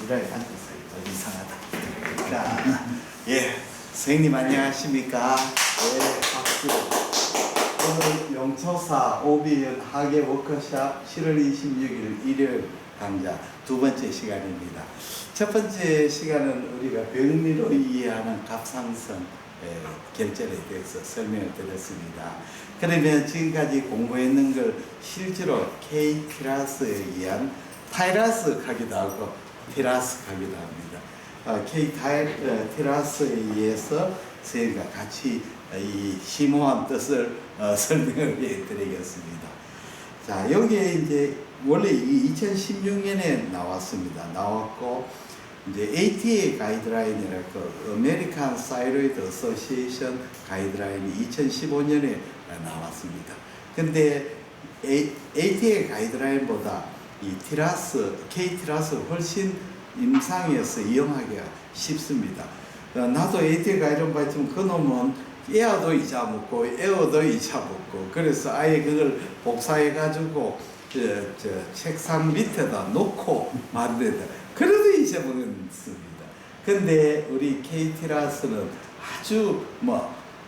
지랄 앉아서 좀 이상하다. 자, 예, 선생님 안녕하십니까? 예, 박수. 오늘 영초사 오비연 학예 워크샵 7월 26일 일요일 강좌 두 번째 시간입니다. 첫 번째 시간은 우리가 병리로 이해하는 갑상선 결절에 대해서 설명을 드렸습니다. 그러면 지금까지 공부했는 걸 실제로 K-티라스에 의한 타이라스 가기도 하고 티라스 가기도 합니다. K-티라스에 의해서 저희가 같이 이 심오한 뜻을 설명을 해드리겠습니다. 자, 여기에 이제 원래 2016년에 나왔습니다. 나왔고 이제 ATA 가이드라인이라고 아메리칸 사이로이드 어소시에이션 가이드라인이 2015년에 나왔습니다. 근데 ATA 가이드라인보다 이 K-티라스 훨씬 임상에서 이용하기가 쉽습니다. 나도 ATA 가이드라인 봤지만 그놈은 에어도 잊어먹고 에어도 잊어먹고 그래서 아예 그걸 복사해가지고 책상 밑에다 놓고 만든다. 그래도 잊어먹습니다. 근데 우리 K-티라스는 아주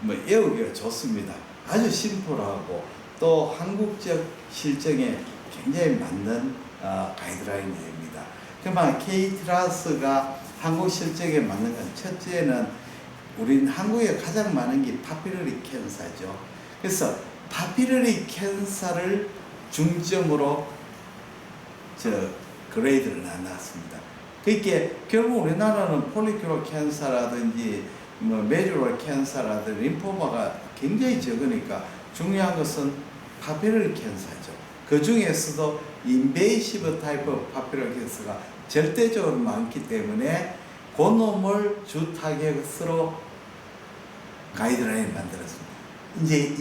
외우기가 좋습니다. 아주 심플하고 또 한국적 실정에 굉장히 맞는 가이드라인입니다. 그러면 K-티라스가 한국 실정에 맞는 건 첫째는 우린 한국에 가장 많은 게 파피러리 캔서죠. 그래서 파피러리 캔서를 중점으로 그레이드를 나눴습니다. 그러니까 결국 우리나라는 폴리큐러 캔서라든지 메주럴 캔서라든지 림포마가 굉장히 적으니까 중요한 것은 파피러리 캔서죠. 그 중에서도 인베이시브 타입 파피러리 캔서가 절대적으로 많기 때문에 그 놈을 주 타겟으로 가이드라인을 만들었습니다. 이제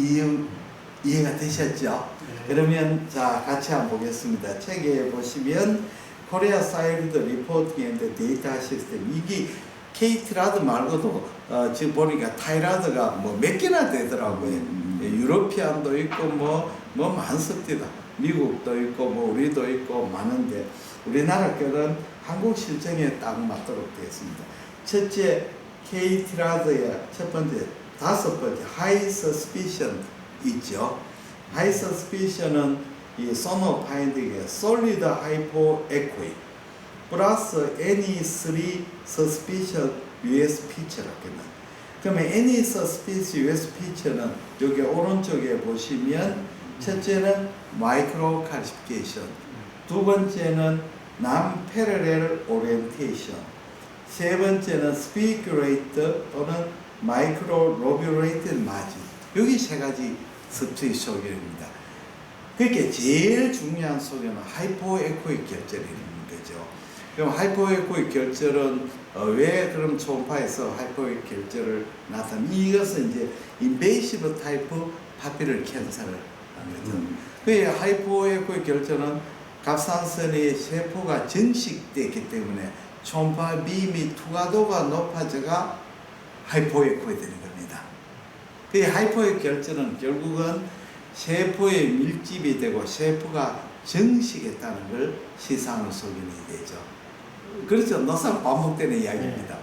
이해가 되셨죠? 네. 그러면 자 같이 한번 보겠습니다. 책에 보시면 코리아 사이드 리포팅 앤드 데이터 시스템, 이게 K-티라드 말고도 지금 보니까 타이라드가 몇 개나 되더라고요. 유로피안도 있고 많습니다. 미국도 있고 우리도 있고 많은데 우리나라 거는 한국 실정에 딱 맞도록 되었습니다. 첫째 K-티라드의 첫 번째, 다섯 번째 하이 서스피션 있죠. 하이 서스피션은 이 소노 파인딩의 솔리드 하이포 에코이 플러스 any 3 suspicious US picture라고 했나. 그러면 any suspicious US picture는 여기 오른쪽에 보시면 첫째는 마이크로 칼시피케이션, 두 번째는 non-parallel orientation, 세 번째는 speculate 또는 micro-lobulated margin. 여기 세 가지 습수의 소견입니다. 그러니까 제일 중요한 소견은 하이포에코익 결절이라는 거죠. 그럼 하이포에코익 결절은 왜 그럼 초음파에서 하이포에코익 결절을 나타내는, 이것은 이제 인베이시브 타입 파피럴 캔서를 하는 거죠. 그 하이포에코익 결절은 갑상선의 세포가 증식되기 때문에 초음파 빔이 투과도가 높아져가 하이포에코이 되는 겁니다. 그 하이포에코 결절은 결국은 세포에 밀집이 되고 세포가 증식했다는 걸 시상으로 소견이 되죠. 그렇죠. 노상 반복되는 이야기입니다.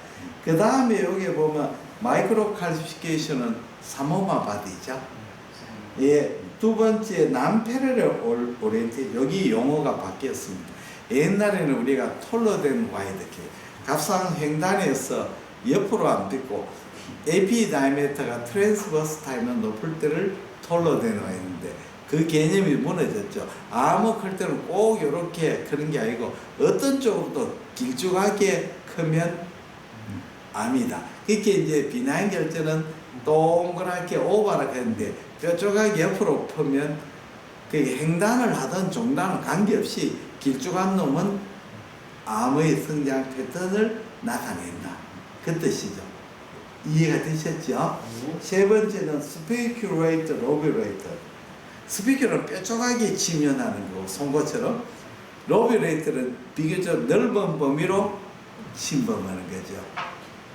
그 다음에 여기 보면 마이크로 칼시피케이션은 사모마 바디죠. 예, 두 번째 non-parallel orientation, 여기 용어가 바뀌었습니다. 옛날에는 우리가 톨러된 와이드 갑상 횡단에서 옆으로 안 빗고 AP 다이메터가 트랜스버스 타임은 높을 때를 톨러되노 했는데 그 개념이 무너졌죠. 아무 클 때는 꼭 이렇게 크는 게 아니고 어떤 쪽으로도 길쭉하게 크면 암이다. 그렇게 이제 비나인 결절은 동그랗게 오바라고 했는데 뾰족하게 옆으로 퍼면 그 횡단을 하든 종단을 관계없이 길쭉한 놈은 암의 성장 패턴을 나타낸다. 그 뜻이죠. 이해가 되셨죠? 세 번째는 speculate lobulate. 스피큐는 뾰족하게 침연하는 거고 송곳처럼, 로뷰레이트는 비교적 넓은 범위로 침범하는 거죠.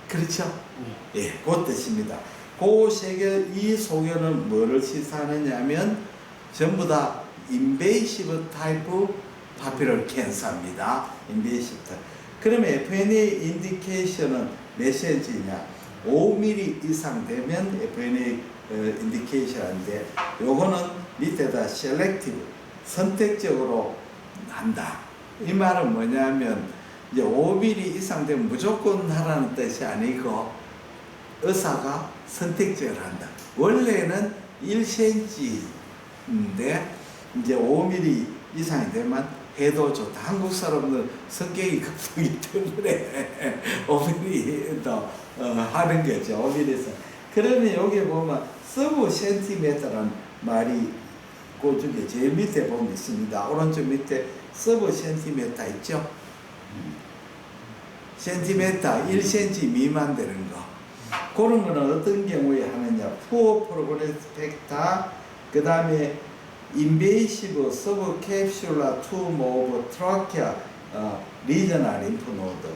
그렇죠? 예, 그 뜻입니다. 그 세 개, 이 소견은 뭐를 시사하느냐면 전부 다 인베이시브 타입 파피럴 캔서입니다. 인베이시브 타입. 그러면 FNA 인디케이션은 몇 cm냐? 5mm 이상 되면 FNA 인디케이션인데, 요거는 밑에다 selective, 선택적으로 한다. 이 말은 뭐냐면 이제 5mm 이상 되면 무조건 하라는 뜻이 아니고 의사가 선택적으로 한다. 원래는 1cm인데 이제 5mm 이상이 되면 해도 좋다. 한국 사람들 성격이 급하기 때문에 5mm도 하는 거죠. 5mm에서. 그러면 여기 보면 서브 센티미터라는 말이 그 중에 제일 밑에 보면 있습니다. 오른쪽 밑에 서브 센티미터 있죠? 센티미터 1cm 미만 되는 거. 그런 거는 어떤 경우에 하느냐? 푸어 프로그레스 팩터, 그 다음에 인베이시브 서브 캡슐라 튜머 오브 트라키아 리저널 림프노드.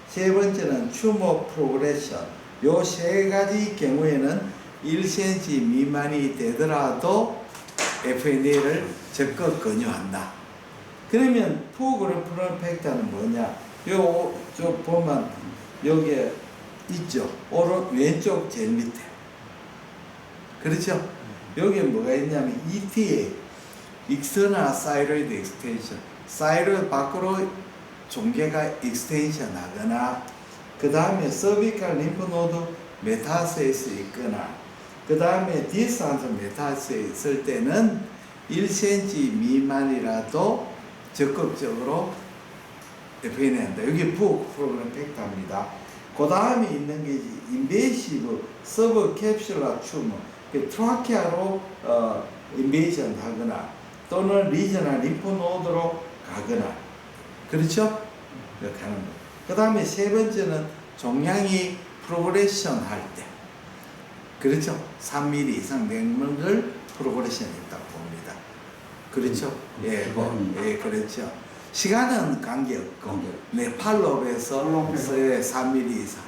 세 번째는 튜머 프로그레션. 요 세 가지 경우에는 1cm 미만이 되더라도 FNA를 적극 권유한다. 그러면 푸어그래프럴 팩터는 뭐냐? 요 보면 여기에 있죠. 왼쪽 제일 밑에. 그렇죠? 여기에 뭐가 있냐면 ETA, 익스터널 사이로이드 익스텐션. 사이로이드 밖으로 종괴가 익스텐션 하거나, 그 다음에 서비컬 림프노드 메타세이스 있거나, 그 다음에 디스턴스 메타세이스 있을 때는 1cm 미만이라도 적극적으로 FNA 한다. 여기 푸어 프로그램 팩터입니다. 그 다음에 있는 게 인베이시브 서브 캡슐라 튜머, 트라키아로 인베이션 하거나 또는 리저널 림프노드로 가거나, 그렇죠? 이렇게 하는 거. 그 다음에 세 번째는 종양이 프로그레션 할 때, 그렇죠? 3mm 이상 되는 걸 프로그레션 했다고 봅니다. 그렇죠? 예, 예, 그렇죠. 시간은 관계없고, 네, 팔로브에서 3mm 이상,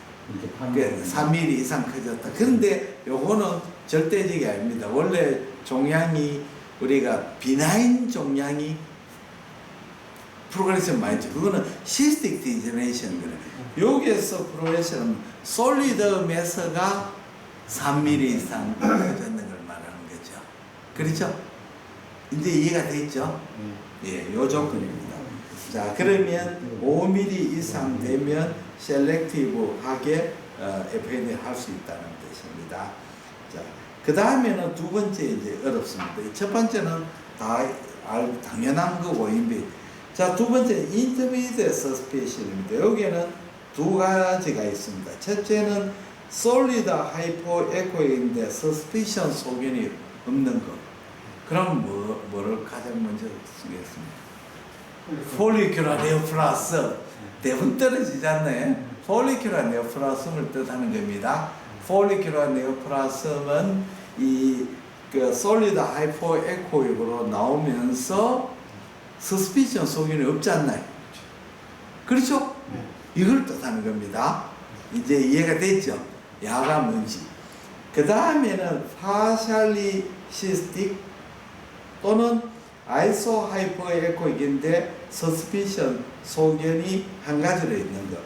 3mm 이상 커졌다. 그런데 요거는 절대적이 아닙니다. 원래 종양이, 우리가 비나인 종양이 프로그레션 많이 했죠. 그거는 시스틱 디제네이션 그래. 여기에서 프로그레션은 솔리드 매서가 3mm 이상 커졌는 걸 말하는 거죠. 그렇죠? 이제 이해가 됐죠? 예, 요 조건입니다. 자, 그러면 5mm 이상 되면 셀렉티브하게 FNA 할 수 있다는 뜻입니다. 자, 그 다음에는 두 번째 이제 어렵습니다. 첫 번째는 다 당연한 거고, 자, 두 번째 인터미디에이트 서스피션입니다. 여기에는 두 가지가 있습니다. 첫째는 솔리드 하이포 에코인데 서스피션 소견이 없는 것. 그럼 뭐를 가장 먼저 쓰겠습니까? 폴리큐라 네오플라스. 대부분 떨어지지 않나요? 폴리큐라 네오플라스를 뜻하는 겁니다. 폴리큐라 네오플라스는 그 솔리드 하이포 에코익으로 나오면서 서스피션 소견이 없지 않나요? 그렇죠? 이걸 뜻하는 겁니다. 이제 이해가 됐죠? 야가 뭔지. 그 다음에는 파샬리 시스틱 또는 아이소 하이퍼 에코익인데 서스피션 소견이 한 가지로 있는 것.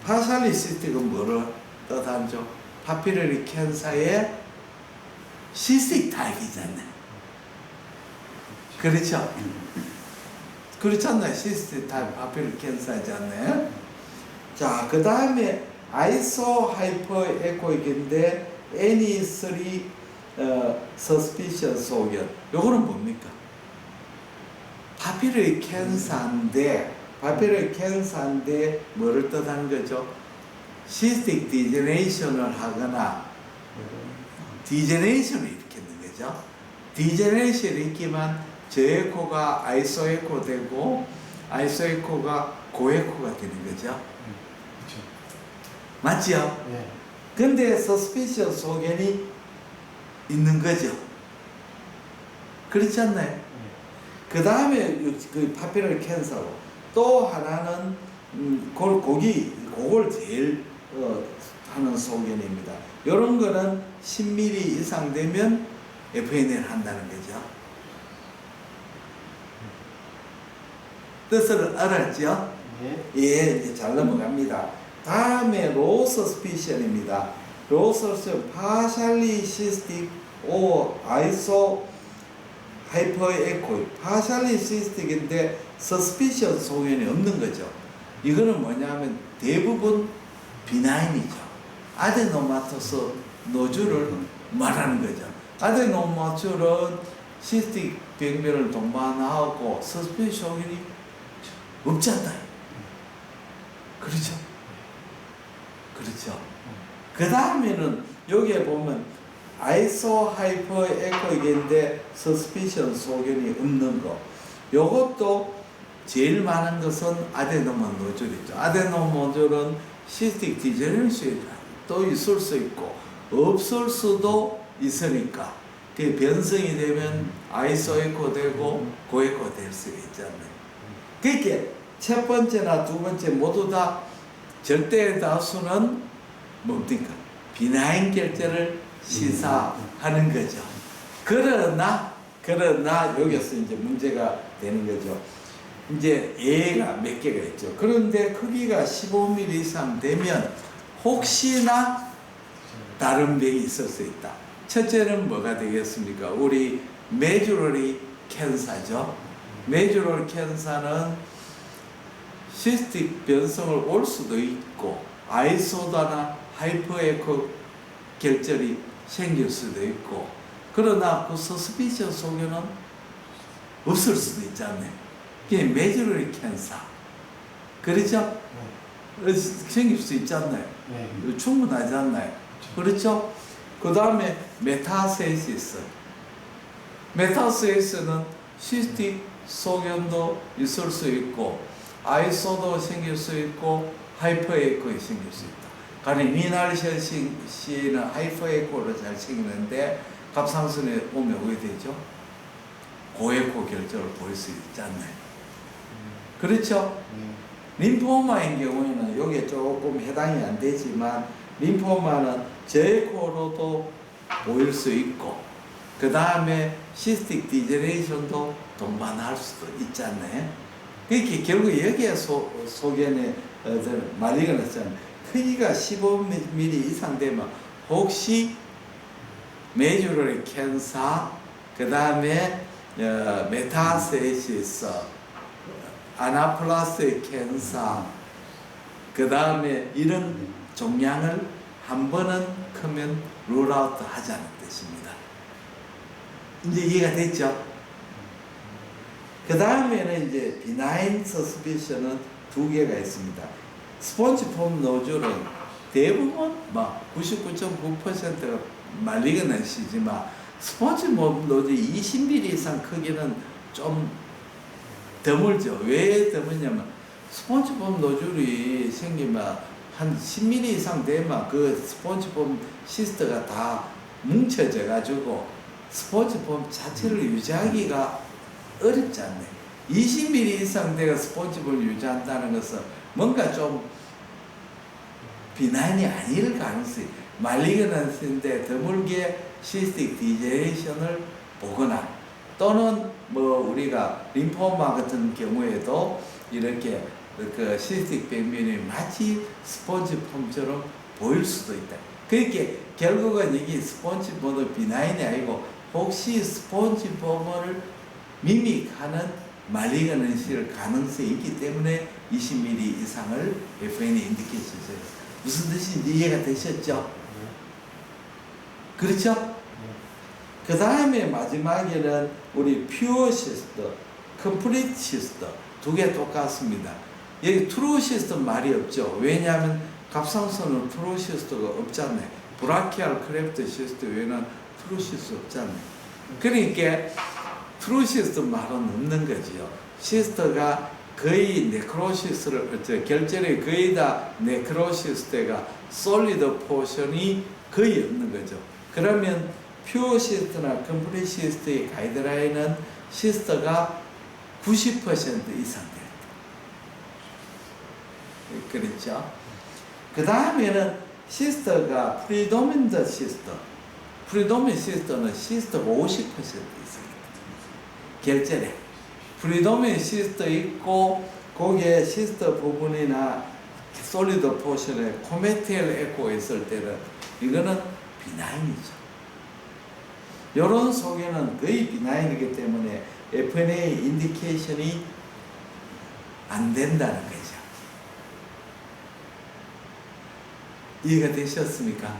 파샬리 시스틱은 뭐를 뜻하죠? 파피러리 캔서의 시스틱 타입이잖아요. 그렇죠? 그렇지 않나요? 시스틱 타입 파피러리 캔서지 않나요? 자, 그 다음에 아이소 하이퍼 에코익인데 NE3 서스피션 소견. 요거는 뭡니까? 파피러리 캔서인데 뭐를 뜻하는 거죠? 시스틱 디제네이션을 하거나 디제네이션을 일으키는 거죠. 디제네이션을 일으키면 저에코가 아이소에코 되고 아이소에코가 고에코가 되는 거죠. 맞지요? 네. 근데 서스피션 소견이 있는 거죠. 그렇지 않나요? 네. 그 다음에 그 파피러리 캔서로 또 하나는 그걸 제일 하는 소견입니다. 이런 거는 10mm 이상 되면 FNA를 한다는 거죠. 뜻을 알았죠? 예, 이제 잘 넘어갑니다. 다음에 로우 서스피션입니다. 로우 서스피션 partially cystic or iso hyperechoic. partially cystic인데 suspicion 소견이 없는 거죠. 이거는 뭐냐면 대부분 비나인이죠. 아데노마토스 노즐을 말하는 거죠. 아데노마토스는 시스틱 병변을 동반하고 서스피션 소견이 없잖아요. 그렇죠? 그렇죠. 그 다음에는 여기에 보면 아이소 하이퍼 에코이인데 서스피션 소견이 없는 거. 요것도 제일 많은 것은 아데노마 노즐이죠. 아데노마 노즐은 시스틱 디제너레이션도 있을 수 있고 없을 수도 있으니까 그 변성이 되면 아이소 에코 되고 고에코 될 수 있잖아요. 그렇게 첫 번째나 두 번째 모두 다 절대 다수는 뭡니까? 비나인 결제를 시사하는 거죠. 그러나 여기서 이제 문제가 되는 거죠. 이제 예가 몇 개가 있죠. 그런데 크기가 15mm 이상 되면 혹시나 다른 병이 있을 수 있다. 첫째는 뭐가 되겠습니까? 우리 메주러리 캔서죠. 메주러리 캔서는 시스틱 변성을 올 수도 있고 아이소다나 하이퍼에코 결절이 생길 수도 있고 그러나 그 서스피션 소견은 없을 수도 있잖아요. 그게 메주러리 캔서 그렇죠? 생길 수 있잖아요. 충분하지 않나요? 그렇죠? 그 다음에 메타세시스. 메타세시스는 시스틱 소견도 있을 수 있고 아이소도 생길 수 있고 하이퍼에코가 생길 수 있다. 가령 리날션 씨는 하이퍼에코로 잘 생기는데 갑상선에 오면 왜 되죠? 고에코 결절을 보일 수 있지 않나요? 그렇죠? 림포마인 경우에는 여기에 조금 해당이 안 되지만 림포마는 저에코로도 보일 수 있고 그 다음에 시스틱 디제네이션도 동반할 수도 있잖아요. 그렇게 결국 여기에 소견에 말리거나 했잖아요. 크기가 15mm 이상 되면 혹시 메주러리 캔서, 그 다음에 메타세시스, 아나플라스틱 캔서, 그 다음에 이런 종양을 한 번은 크면 룰아웃 하자는 뜻입니다. 이제 이해가 됐죠? 그 다음에는 이제 비나인 서스피션은 두 개가 있습니다. 스폰지폼 노즐은 대부분 99.9%가 말리그넌시지만 스폰지폼 노즐 20mm 이상 크기는 좀 드물죠. 왜 드물냐면 스폰지폼 노즐이 생기면 한 10mm 이상 되면 그 스폰지폼 시스트가 다 뭉쳐져 가지고 스폰지폼 자체를 유지하기가 어렵지 않네. 20mm 이상 돼가 스폰지폼을 유지한다는 것은 뭔가 좀 비나인이 아닐 가능성이 말리그넌시인데 드물게 시스틱 디제네이션을 보거나 또는 우리가 림포마 같은 경우에도 이렇게 그 시스틱 병변이 마치 스폰지폼처럼 보일 수도 있다. 그렇게 결국은 이게 스폰지폼도 비나인이 아니고 혹시 스폰지폼을 미믹하는 말리그넌시일 가능성이 있기 때문에 20mm 이상을 FN에 인디케이션해요. 무슨 뜻인지 이해가 되셨죠? 그렇죠? 그 다음에 마지막에는 우리 퓨어 시스터, 컴플리트 시스터 두 개 똑같습니다. 여기 트루 시스터 말이 없죠. 왜냐하면 갑상선은 트루 시스터가 없잖아요. 브라키알 크래프트 시스터 외에는 트루 시스터 없잖아요. 그러니까 트루 시스터 말은 없는 거지요. 시스터가 거의 네크로시스를 결절이 거의 다 네크로시스가 솔리드 포션이 거의 없는 거죠. 그러면 퓨어 시스터나 컴플리트 시스터의 가이드라인은 시스터가 90% 이상 돼요. 그렇죠? 그 다음에는 시스터가 프리도민더 시스터. 프리도민 시스터는 시스터가 50% 이상. 결절에. 프리도민 시스터 있고, 거기에 시스터 부분이나 솔리드 포션에 코메텔 에코가 있을 때는 이거는 비나인이죠. 이런 속에는 거의 비나인이기 때문에 FNA 인디케이션이 안 된다는 거죠. 이해가 되셨습니까?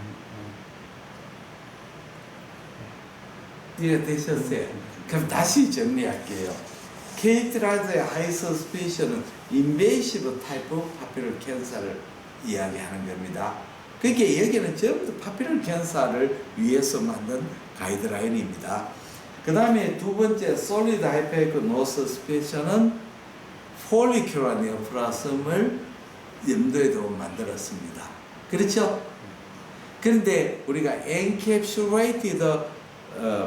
이해가 되셨어요? 그럼 다시 정리할게요. 케이트라즈의 하이 서스피션은 인베이시브 타입 파피럴 캔서를 이야기하는 겁니다. 그게 여기는 전부 파피럴 캔서를 위해서 만든 가이드라인입니다. 그 다음에 두 번째 솔리드 하이페이크 노 서스피션은 폴리큘러 네오플라즘을 염두에 두고 만들었습니다. 그렇죠? 그런데 우리가 encapsulated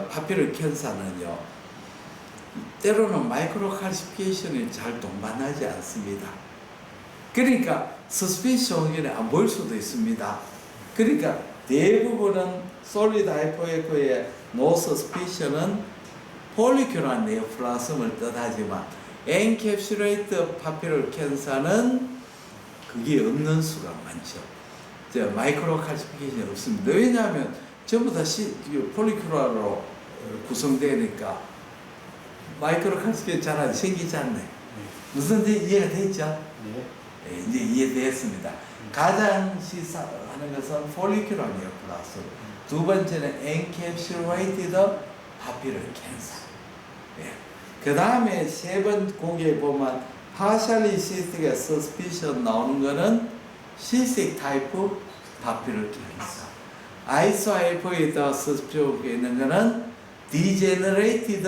파피럴 캔서는요, 때로는 마이크로 칼시피케이션이 잘 동반하지 않습니다. 그러니까 서스피션 확률이 안 보일 수도 있습니다. 그러니까 대부분은 솔리드 하이퍼에코의 노 서스피션은 폴리큘러 네오플라즘을 뜻하지만 엔캡슐레이트 파피럴 캔서는 그게 없는 수가 많죠. 마이크로 칼시피케이션이 없습니다. 왜냐하면 전부 다 폴리큘러로 구성되니까 마이크로 칼시피케이션 잘 생기지 않네. 무슨 이해가 됐죠? 네, 이제 이해되었습니다. 가장 시사하는 것은 폴리큘러 네오플라즘. 두 번째는 encapsulated papular cancer. 예. 그 다음에 세 번 거기에 보면 partially cystic suspicion 나오는 거는 cystic type papular cancer. 아이소아이포이드 suspicion 있는 거는 degenerated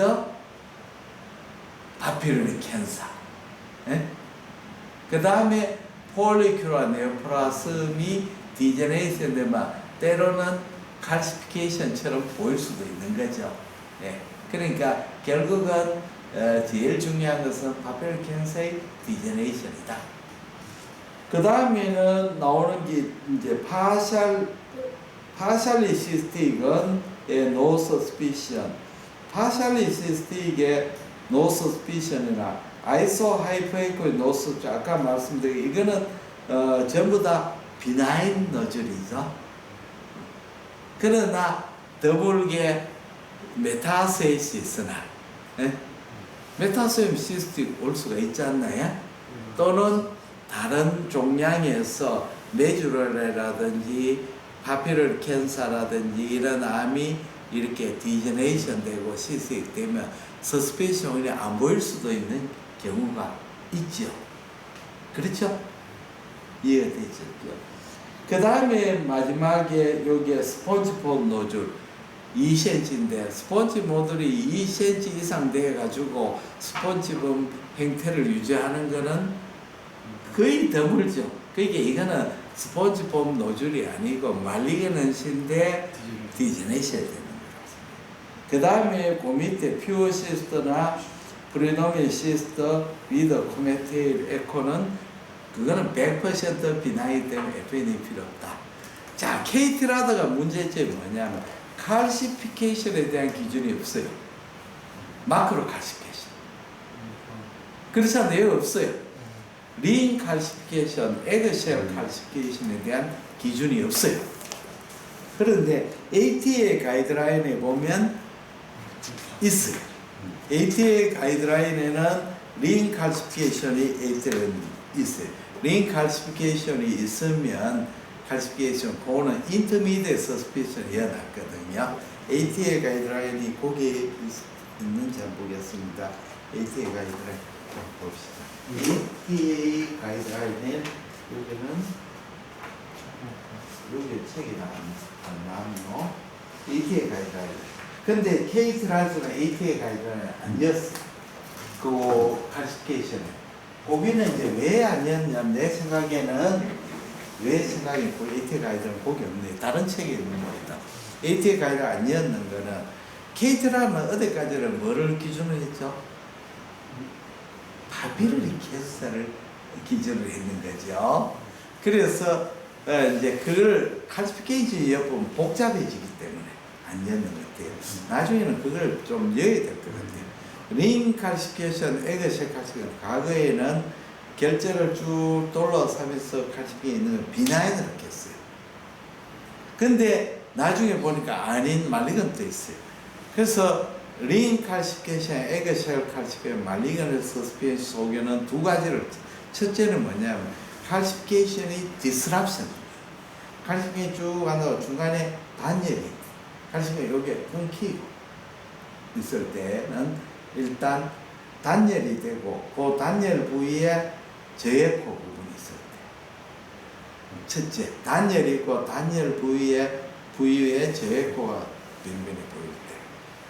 papular cancer. 예? 그 다음에 폴리큘러 네오플라즘이 디제네이션 되면 때로는 칼시피케이션처럼 보일 수도 있는 거죠. 예. 그러니까 결국은 제일 중요한 것은 파피럴 캔서의 디제네이션이다. 그 다음에는 나오는 게 이제 partially cystic은 no suspicion, partially cystic의 no suspicion이나 아이소 하이퍼에코의 노스 아까 말씀드린 이거는 전부 다 비나인 너즐이죠. 그러나 더불게 메타세이시스나 메타세이시스틱 올 수가 있지 않나요? 또는 다른 종양에서 메주럴레라든지 파피럴 캔서라든지 이런 암이 이렇게 디제네이션 되고 시스틱 되면 서스피션이 안 보일 수도 있는 경우가 있죠. 그렇죠? 이해가 되죠? 그 다음에 마지막에 여기에 스폰지폼 노즐 2cm인데 스폰지 모듈이 2cm 이상 돼가지고 스폰지폼 형태를 유지하는 거는 거의 드물죠. 그러니까 이거는 스폰지폼 노즐이 아니고 말리게넌신데 디제네이션이 되는 거라서. 그 다음에 그 밑에 퓨어 시스터나 프리노밀 시스터 위더 코메테일 에코는 그거는 100% 비나이 때문에 FNA 필요 없다. 자, 케이트라드가 문제점이 뭐냐면 칼시피케이션에 대한 기준이 없어요. 마크로 칼시피케이션. 그렇잖아요. 없어요. 린 칼시피케이션, 에그쉘 칼시피케이션에 대한 기준이 없어요. 그런데 ATA 가이드라인에 보면 있어요. ATA 가이드라인에는 린 칼시피케이션이 있어요. 린 칼시피케이션이 있으면 칼시피케이션 그거는 인터미디에이트 서스피션이 해놨거든요. ATA 가이드라인이 거기에 있는지 한번 보겠습니다. ATA 가이드라인 봅시다. ATA 가이드라인에 여기는 여기 책이 나왔네요. ATA 가이드라인. 근데 케이트라즈는 ATA 가이드라인에 아니었어. 그 칼시피케이션에. 거기는 이제 왜 아니었냐면 내 생각에는 그 ATA 가이드는 거기 없네. 다른 책에 있는 겁니다. ATA 가이드가 아니었는 거는 케이트라는 어디까지는 뭐를 기준으로 했죠? 파피루리 캔서를 기준으로 했는 거죠. 그래서 이제 그걸 칼시피케이션 여부는 복잡해지기 때문에 아니었는 것 같아요. 나중에는 그걸 좀 여야 될 것 같아요. 린 칼시피케이션, 에그쉘 칼시피케이션 과거에는 결제를 쭉 둘러싸면서 칼슘이 있는 비나인을 했어요. 근데 나중에 보니까 아닌 말리건도 있어요. 그래서 리인칼시피케이션, 에그쉘 칼시피케이션, 말리건 서스펜션 속에는 두 가지를, 첫째는 뭐냐면 칼시피케이션이 디스럽션. 칼슘이 쭉 가다가 중간에 단열이, 칼슘이 여기에 끊기고 있을 때는 일단 단열이 되고 그 단열 부위에 저해코 부분이 있을 때, 첫째 단열이 있고 단열 부위에 저해코가 빈빈히 보일 때,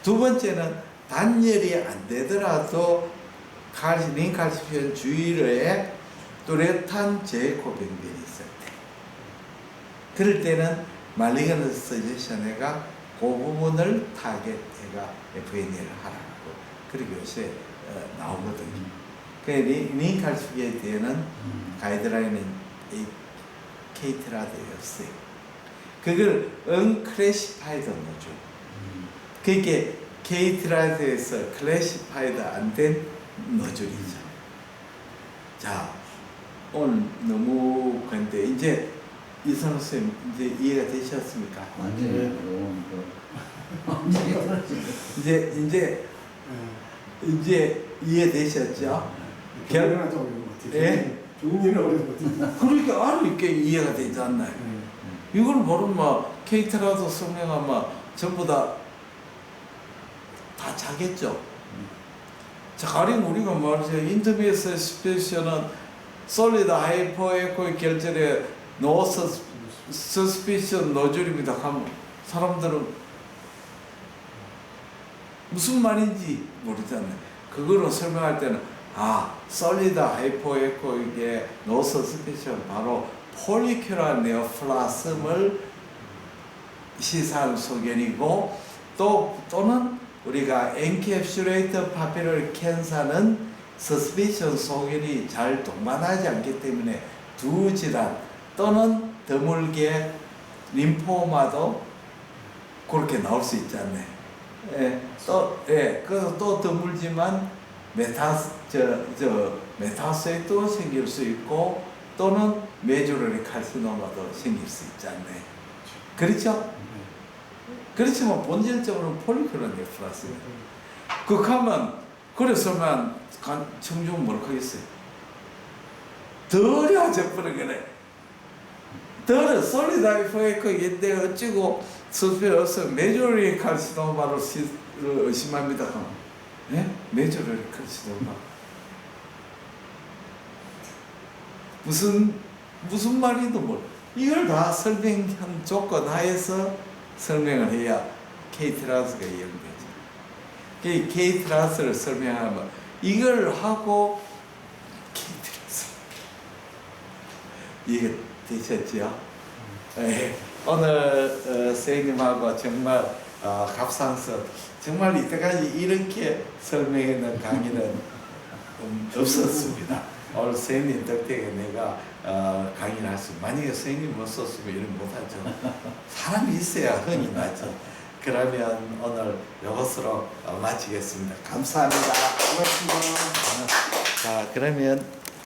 두 번째는 단열이 안 되더라도 린칼시피케이션 주위에 뚜렷한 저해코 빈빈이 있을 때, 그럴 때는 말리건 서제션에가 그 부분을 타겟해가 FNL을 하라고 그렇게 요새 나오거든요. 그 린칼시피케이션에는 가이드라인은 케이트라드였어요. 그걸 언클래시파이드 노즐. 그게 케이트라드에서 클래시파이드 안 된 노즐이죠. 자, 오늘 너무 근데 이제 이선호 선생님 이제 이해가 되셨습니까? 완전히 이제 이해되셨죠? 병원은 좀 어려운 것 같아요. 예? 병원은 어려운 것 같아요. 그러니까 알게 이해가 되지 않나요? 이걸 모르면 케이트라도 성명하면 전부 다 자겠죠. 자, 가령 우리가 말이죠. 인터뷰에서 스페셜은 솔리드 하이퍼에코의 결절에 노 서스피션 노즐입니다 하면 사람들은 무슨 말인지 모르잖아요. 그거를 설명할 때는 솔리드 하이퍼에코 이게 노 서스피션 바로 폴리큐라 네오플라즘을 시사한 소견이고 또는 우리가 엔캡슐레이터 파피럴 캔서는 서스피션 소견이 잘 동반하지 않기 때문에 두 질환 또는 드물게 림포마도 그렇게 나올 수 있잖아요. 그래서 또 드물지만 메타세도 생길 수 있고 또는 메조로리 칼시노마도 생길 수 있잖아요. 그렇죠? 그렇지만 본질적으로는 폴리큐라 네오플라즘입니다. 하면 그래서만 청중 뭐라고 하겠어요? 덜이 하져버린 거네. 덜은 솔리드 하이퍼에코 인데 어찌고 수술해서 메조로리 칼시노마로 의심합니다. 예? 메조로리 칼시노마. 무슨 말인도 모르. 이걸 다 설명한 조건 하에서 설명을 해야 케이트라스가 이용되죠. 케이트라스를 설명하면 이걸 하고 케이트라스 이게 되셨죠? 네. 오늘 선생님하고 정말 갑상선 정말 이때까지 이렇게 설명했는 강의는 없었습니다. 오늘 선생님 덕택에 내가 강의를 할 수, 만약에 선생님 못 썼으면 이런 못하죠. 사람이 있어야 흥이 나죠. 그러면 오늘 이것으로 마치겠습니다. 감사합니다. 고맙습니다. 자, 그러면